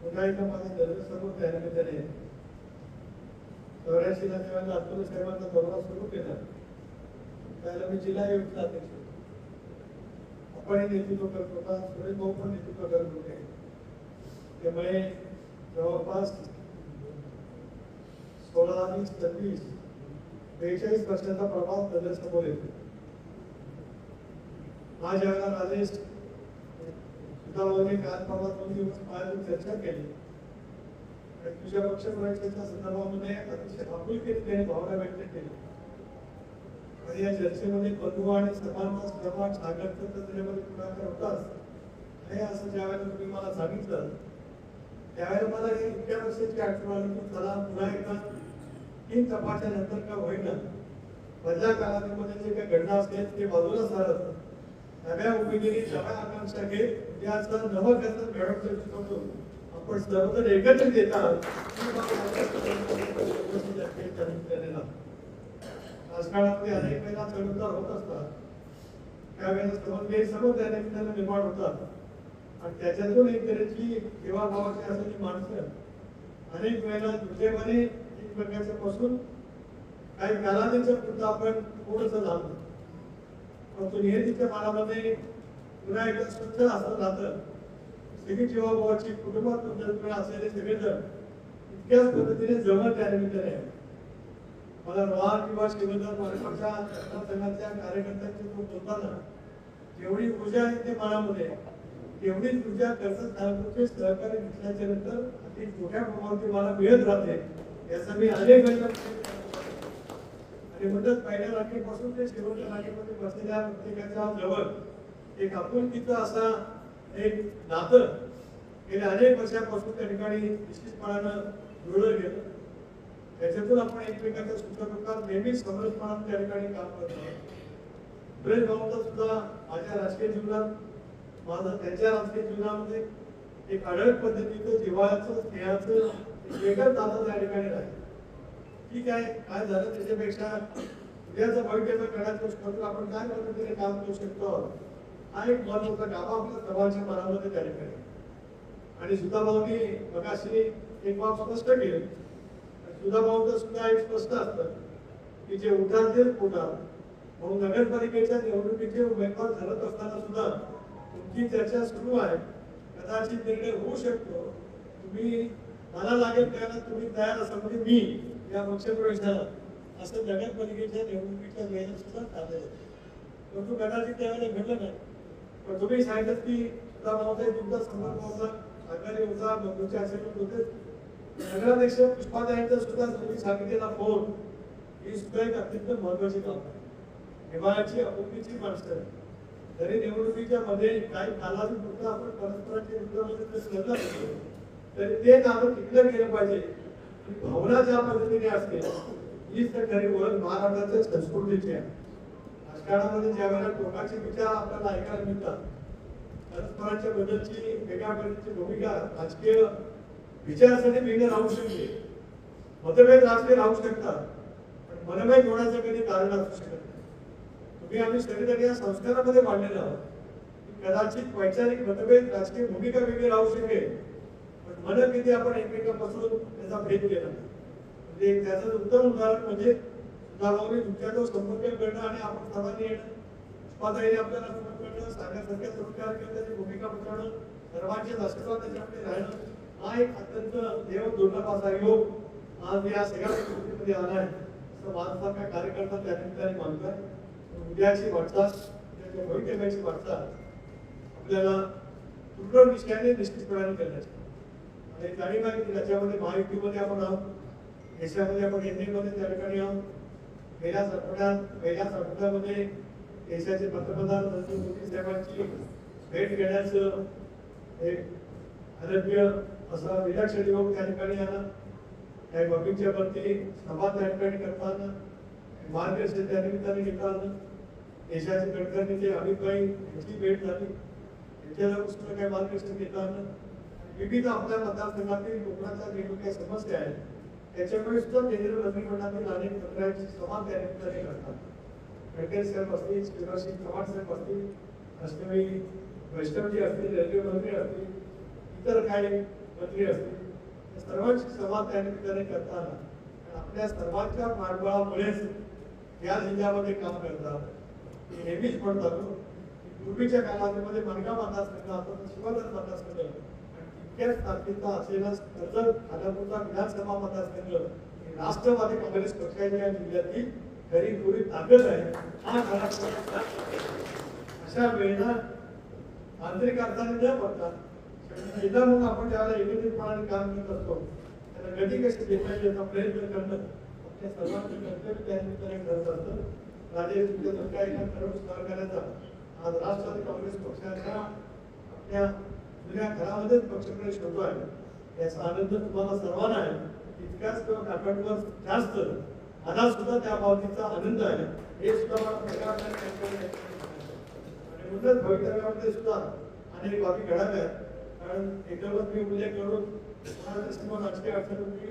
पुन्हा एकदा माझा दर्शसमोर त्यानिमित्ताने 84 ला जेव्हा अतुल साहेबांचा दौरा सुरू केला त्याला मी जिल्हा आयुक्त अध्यक्ष आपण नेतृत्व करत होता, सुरेश भाऊ पण नेतृत्व करत होते. त्यामुळे जवळपास 16, 20, 26, 42 वर्षाचा प्रभाव त्याच्यासमोर येतो. आज यावेळेला राजेश सुद्धा काल परवा 2 दिवस माझ्याशी चर्चा केली आणि तुझ्या पक्षप्रवेशाच्या संदर्भामध्ये अतिशय आपुलकीने त्याने भावना व्यक्त केली आणि या चर्चेमध्ये बंधू आणि समानता सर्वात सागरचा त्याच्यामध्ये पुढाकार होताच. हे असं ज्यावेळेला तुम्ही मला सांगितलं त्यावेळेला मला इतक्या वर्षाची आठवण आली की चला पुन्हा एकदा 3 तपाच्या नंतर का होईना मधल्या कालावधीमध्ये जे काही घडना असतील ते बाजूला सारत नव्या उमेदवारी नव्या आकांक्षा घेत याचा नवकथन घडवतो शिकवतो आपण सर्वजण एकत्रित येतात. राजकारणामध्ये अनेक वेळेला चढउतार होत असतात, त्यावेळेला समन्वय सर्व त्या निमित्ताने निर्माण होतात आणि त्याच्यातून एक तऱ्हेची सेवाभावाची असलेली माणसं अनेक वेळेला दुर्दैवाने एकमेकांच्या पासून काही कालावधीच्या पुढे आपण थोडंसं झालं परंतु नियतीच्या मानामध्ये पुन्हा एकदा स्वच्छ असं राहतं. सगळी जीवाभावाची कुटुंबात असलेले सगळेजण इतक्याच पद्धतीने जवळ त्या निमित्ताने मला रोहार किंवा शिवधर महाराष्ट्राच्या संघाच्या कार्यकर्त्यांची बोलताना जेवढी ऊर्जा आहे ते मनामध्ये तेवढीच ऊर्जा कर्जत तालुक्याचे सहकार्य घेतल्याच्या नंतर अति मोठ्या प्रमाणात मला मिळत राहते याचा मी अनेक वेळा आणि म्हणतात पहिल्या राखीपासून ते शेवटच्या राखीमध्ये बसलेल्या प्रत्येकाच्या जवळ एक आपुलकीचं असा एक नातं गेल्या अनेक वर्षापासून त्या ठिकाणी निश्चितपणानं जुळलं गेलं. त्याच्यातून आपण एकमेकांच्या सुखदुःखात नेहमी समरसपणाने त्या ठिकाणी काम करतो. सुरेश भाऊंचा सुद्धा माझ्या राजकीय जीवनात माझं त्यांच्या राजकीय जीवनामध्ये एक अडळ पद्धतीचं जिव्हाळ्याचं स्नेहाचं वेगळं नातं त्या ठिकाणी राहील. ठीक आहे, काय झालं त्याच्यापेक्षा उद्याचं भविष्याचं करण्याचं आपण काय पद्धतीने काम करू शकतो हा एक महत्वाचा गाभा आपल्या सर्वांच्या मनामध्ये त्या ठिकाणी आणि सुधाभाऊनी मगाशी एक बाब स्पष्ट केली. सुधाभाऊचं सुद्धा एक स्पष्ट असतं की जे उठातील पोटात म्हणून नगरपालिकेच्या निवडणुकीचे उमेदवार ठरत असताना सुद्धा तुमची चर्चा सुरू आहे. कदाचित निर्णय होऊ शकतो तुम्ही मला लागेल त्याला तुम्ही तयार असा म्हणजे मी या पक्षप्रवेशाला असं नगरपालिकेच्या निवडणुकीच्या वेळेला सुद्धा ठरलेलं परंतु कदाचित त्यावेळेला घडलं नाही. पण तुम्ही सांगितलं की सुधाभाऊचा तुमचा संपर्क होता, सहकारी होता, बंधूचे आशीर्वाद होते. नगराध्यक्ष पुष्पाताईंचा सुद्धा तुम्ही सांगितलेला फोन ही सुद्धा एक अत्यंत महत्वाची काम आहे. हिवाळ्याची आपुलकीची माणसं जरी निवडणुकीच्या मध्ये काही कालावधी आपण परस्परांच्या विरोधामध्ये तरी ते नातं टिकलं गेलं पाहिजे. भावना ज्या पद्धतीने असते हीच तर खरी ओळख महाराष्ट्राच्या संस्कृतीची आहे. राजकारणामध्ये ज्या वेळेला टोकाचे विचार आपल्याला ऐकायला मिळतात परस्परांच्या बद्दलची वेगळ्या पद्धतीची भूमिका राजकीय विचारासाठी भिन्न राहू शकते, मतभेद राजकीय राहू शकतात पण मनभेद होण्याचं कधी कारण असू शकत नाही. तुम्ही आम्ही सगळेजण या संस्कारामध्ये वाढलेलो आहोत. कदाचित वैचारिक मतभेद राजकीय भूमिका वेगळी राहू शकेल पण मन किती आपण एकमेकांपासून त्याचा भेद केला म्हणजे त्याचं उत्तम उदाहरण म्हणजे सुधाभाऊने तुमच्याजवळ संपर्क करणं आणि आपण सर्वांनी येणं, पुष्पाताईने आपल्याला संपर्क करणं, सागरसारख्या सहकार्यकर्त्याची भूमिका बजावणं, सर्वांचे आशीर्वाद त्याच्यामध्ये राहणं हा एक अत्यंत देव दुर्लभ असा योग आज या सगळ्या परिस्थितीमध्ये आला आहे. असं माझ्यासारखा कार्यकर्ता त्या निमित्ताने मानतोय. उद्याची वाटचाल भविष्याची वाटचाल आपल्याला पूर्ण निष्ठेने निश्चितपणाने करण्याची आणि जाणीव आहे की त्याच्यामध्ये महायुतीमध्ये आपण आहोत, देशामध्ये आपण एनडीएमध्ये त्या ठिकाणी आहोत. पहिल्या आठवड्यामध्ये देशाचे पंतप्रधान नरेंद्र मोदी साहेबांची भेट घेण्याचं एक आरोग्य असा विलक्षण योग त्या ठिकाणी आला. त्या बाबींच्या वरती सभा त्या ठिकाणी करताना मार्गदर्शन त्या निमित्ताने घेताना देशाचे गडकरींचे अभिप्राय यांची भेट झाली. त्याच्याला पुस्तक काही मार्गदर्शन घेताना विविध आपल्या मतदारसंघातील कोकणाच्या वेगवेगळ्या समस्या आहेत त्याच्यामुळे सुद्धा केंद्रीय मंत्रिमंडळातील अनेक मंत्र्यांची सभा त्या निमित्ताने करतात. गडकरी साहेब असतील, शिवराज सिंग चव्हाण साहेब असतील, अष्टमी वैष्णवजी असतील, रेल्वे मंत्री असतील, इतर काही मंत्री असतील या सर्वांची संवाद त्या निमित्ताने करता आला. आपल्या सर्वांच्या पाठबळामुळेच या जिल्ह्यामध्ये काम करतात. मी नेहमीच म्हणत आलो पूर्वीच्या कालावधीमध्ये मनगाव मतदारसंघ आता शिवधन मतदारसंघ तितक्याच ताकदीचा असलेला कर्जत खानापूरचा विधानसभा मतदारसंघ राष्ट्रवादी काँग्रेस पक्षाच्या जिल्ह्यातील खरी ताकद आहे. हा अशा वेळेला आंतरिक अर्थाने न पडता जिल्हा म्हणून आपण ज्याला एकत्रितपणाने काम करत असतो त्याला गती कशी देता याचा प्रयत्न करणं आपल्या सर्वांचं कर्तव्य त्या निमित्ताने करत असतं. राजे तुमच्या सरकारला ठरवून सहकार्याचा आज राष्ट्रवादी काँग्रेस पक्षाच्या आपल्या जुन्या घरामध्येच पक्षप्रवेश होतो आहे याचा आनंद तुम्हाला सर्वांना आहे. इतक्याच किंवा काकांवर जास्त मला सुद्धा त्या बाबतीचा आनंद आहे. हे सुद्धा मला प्रकार आणि उन्नत भवितव्यामध्ये सुद्धा अनेक बाबी घडाव्या. कारण एकदमच मी उल्लेख करून राजकीय अडचणी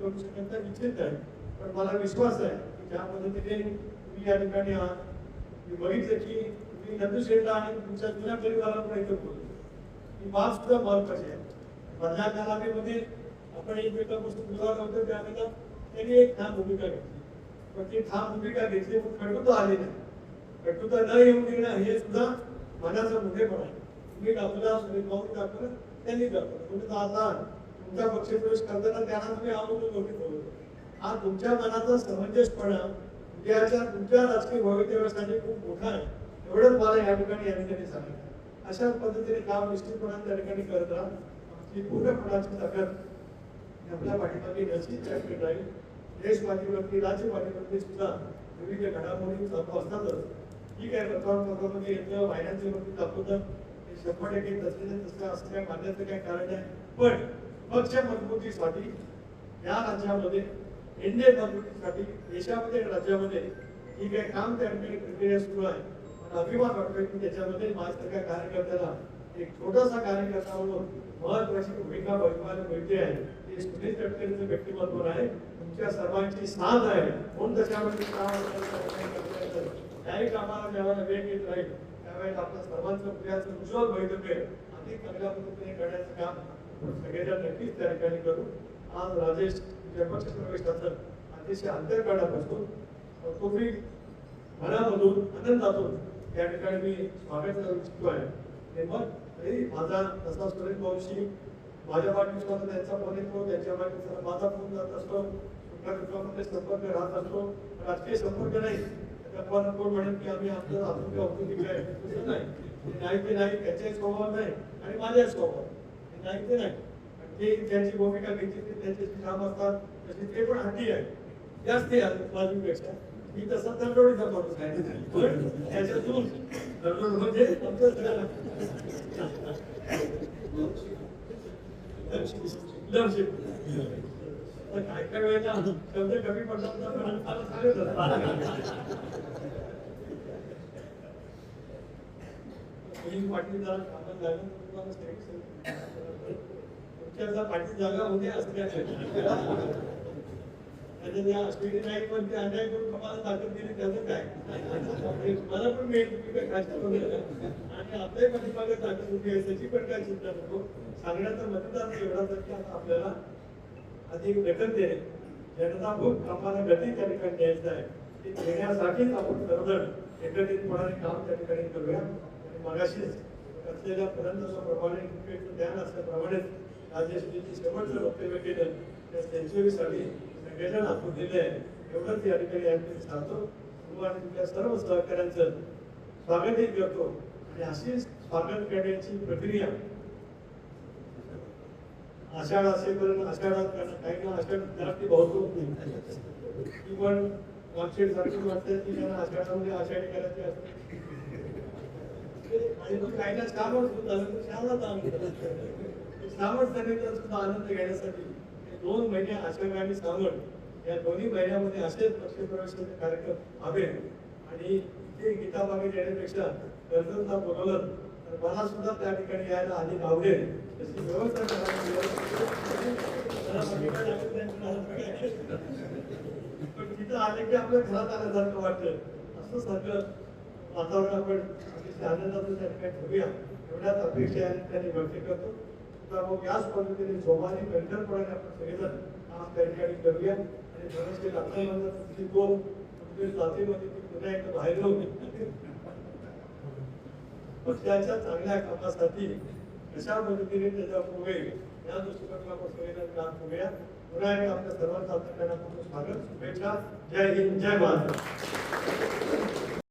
करू शकण्याचा निश्चित आहे. पण मला विश्वास आहे की ज्या पद्धतीने तुम्ही या ठिकाणी आहात मी बघितलं की तुम्ही नंदुशेठला आणि तुमच्या जुन्या परिवाराला पण इथं बोलतो ही बाब सुद्धा महत्वाची आहे. माझ्या कालावधीमध्ये आपण एकमेकांपासून दुरावला होतो त्यावेळेला त्यांनी एक ठाम भूमिका घेतली. पण ती ठाम भूमिका घेतली पण खडकुता आली नाही. खडकुता न येऊन देणं हे सुद्धा मनाचं मोठेपण आहे. तुम्ही दाखवला दाखवलं त्यांनी दाखवलं तुम्ही आता तुमचा पक्षप्रवेश करताना त्यांना तुम्ही आमंत्रण नोटीस ठेवलं. हा तुमच्या मनाचा समंजसपणा उद्याच्या तुमच्या राजकीय भवितव्यासाठी खूप मोठा आहे. एवढंच मला या ठिकाणी सांगितलं. अशा पद्धतीने काम निश्चितपणे त्या ठिकाणी करत राहा. आमची पूर्णपणाची ताकद आपल्या पाठीमागे निश्चित राहील. देश पाठीवरती राज्य पाठीवरती सुद्धा विविध घडामोडी चालू असतातच. ठीक आहे वर्तमानपत्रामध्ये येतं फायनान्सच्या बाबतीत दाखवतं 100% तसं असं काय मानण्याचं काय कारण आहे. पण पक्ष मजबूतीसाठी या राज्यामध्ये इंडियन मजबूतीसाठी देशामध्ये राज्यामध्ये ही काही काम त्या ठिकाणी प्रक्रिया सुरू आहे. मला अभिमान वाटतोय की त्याच्यामध्ये माझ्यासारख्या कार्यकर्त्याला एक छोटासा कार्यकर्ता म्हणून महत्वाची भूमिका बजावायला मिळते आहे. ते सुनील तटकरेंचं व्यक्तिमत्व आहे. तुमच्या सर्वांची साथ आहे. म्हणून त्याच्यामध्ये त्याही कामाला ज्यावेळेला वेग येत राहील त्यावेळेला आपल्या सर्वांचं पुण्याचं उज्ज्वल भवितव्य अधिक चांगल्या पद्धतीने करण्याचं काम सगळ्यांना नक्कीच त्या ठिकाणी करू. आज राजेश पक्ष प्रवेशाचं अतिशय अंतर्गतापासून तुम्ही मनामधून आनंदातून त्या ठिकाणी मी स्वागत करू इच्छितो आहे. मग माझा तसा सुरेश भाऊशी माझ्या पाठीशी त्यांचा फोन येतो त्यांच्या पाठीचा माझा फोन जात असतो. कुठल्या संपर्क राहत असतो. राजकीय संपर्क नाही कोण म्हणेल की आम्ही आमचं आपण औद्योगिक आहे तसं नाही ते नाही त्याचे स्वभाव नाही आणि माझ्या स्वभाव नाही ते नाही. ते त्यांची भूमिका घेतली ते त्यांचे काम असतात तसे ते पण हट्टी आहे जास्त बाजूपेक्षा. मी तसा तडजोडीचा माणूस आहे पण त्याच्यातून तडजोड म्हणजे काय काय वेळेला शब्द कमी पडतात पाटील जरा कामात झालं तुमच्या पाटील जागा होते असं काय नाही पण ते अन्याय करून कमाला ताकद दिली त्याचं काय मला पण मिळेल आणि आपल्याही पाठीमागे ताकद होती आहे त्याची पण काय चिंता नको. सांगण्याचा मतदान एवढाच की आता आपल्याला अधिक गती देणे जनता खूप कामाला गती त्या ठिकाणी द्यायचं आहे. ते देण्यासाठीच आपण सर्वजण एकत्रितपणाने काम त्या ठिकाणी करूया. आणि मगाशीच असलेल्या प्रमाणे ध्यान असल्याप्रमाणेच राजेशजींनी शेवटचं वक्तव्य केलं त्या सेंचुरीसाठी सगळेजण आपण दिले आहे एवढंच या ठिकाणी सांगतो. आणि तुमच्या सर्व सहकार्यांचं स्वागतही करतो. आणि अशी स्वागत करण्याची प्रक्रिया आषाढ असेपर्यंत आषाढात काही ना आषाढ जास्ती बहुतो ती पण वाक्षेड सारखी वाटते की त्यांना आषाढामध्ये आषाढी करायची असते आणि मग काही ना श्रावण सुद्धा श्रावणात आनंद श्रावण सणाचा सुद्धा आनंद घेण्यासाठी 2 महिने आषाढ आणि श्रावण या दोन्ही महिन्यामध्ये असेच पक्षप्रवेशाचे कार्यक्रम हवे. आणि इथे गीताबागे देण्यापेक्षा कर्जतला बोलवलं तर मला सुद्धा त्या ठिकाणी यायला अधिक आवडेल. तशी व्यवस्था पण तिथं आले की आपल्या घरात आल्यासारखं वाटतं असं सगळं वातावरण आपण आनंदातून त्या ठिकाणी ठेवूया एवढ्याच अपेक्षा त्यांनी व्यक्त करतो. तर मग याच पद्धतीने जोमाने कंठरपणाने आपण सगळेजण काम त्या ठिकाणी करूया आणि थोडेसे लागल्यानंतर तो जातीमध्ये ती पुन्हा एकदा बाहेर येऊन पक्षाच्या चांगल्या कामासाठी कशा पद्धतीने त्याच्या पुढे या दृष्टिकोनातून आपण सगळेजण काम करूया. पुन्हा एकदा आपल्या सर्वांचं स्वागत, शुभेच्छा. जय हिंद, जय महाराष्ट्र.